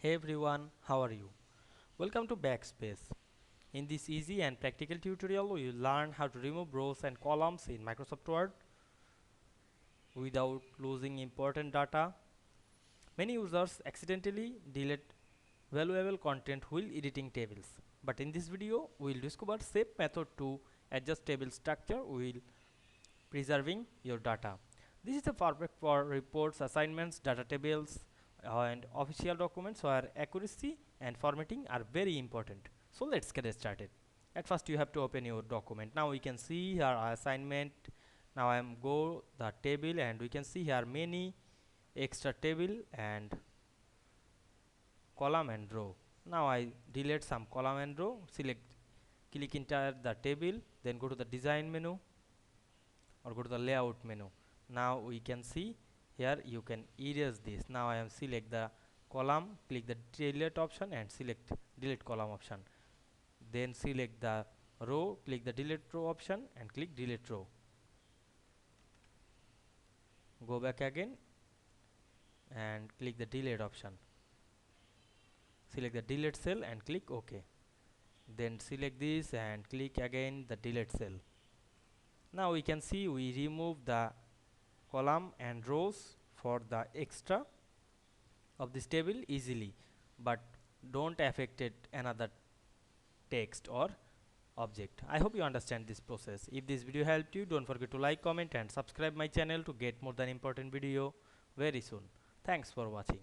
Hey everyone, how are you? Welcome to Backspace. In this easy and practical tutorial, we will learn how to remove rows and columns in Microsoft Word without losing important data. Many users accidentally delete valuable content while editing tables. But in this video, we will discover safe method to adjust table structure while preserving your data. This is a perfect for reports, assignments, data tables, and official documents where accuracy and formatting are very important. So let's get started. At first you have to open your document. Now we can see here our assignment. Now I am go the table and we can see here many extra table and column and row. Now I delete some column and row, click entire the table, then go to the design menu or go to the layout menu. Now we can see here you can erase this. Now I am select the column, click the delete option and select delete column option, then select the row, click the delete row option and click delete row. Go back again and click the delete option, select the delete cell and click OK, then select this and click again the delete cell. Now we can see we remove the column and rows for the extra of this table easily, but don't affect it another text or object. I hope you understand this process. If this video helped you, don't forget to like, comment and subscribe my channel to get more than important video very soon. Thanks for watching.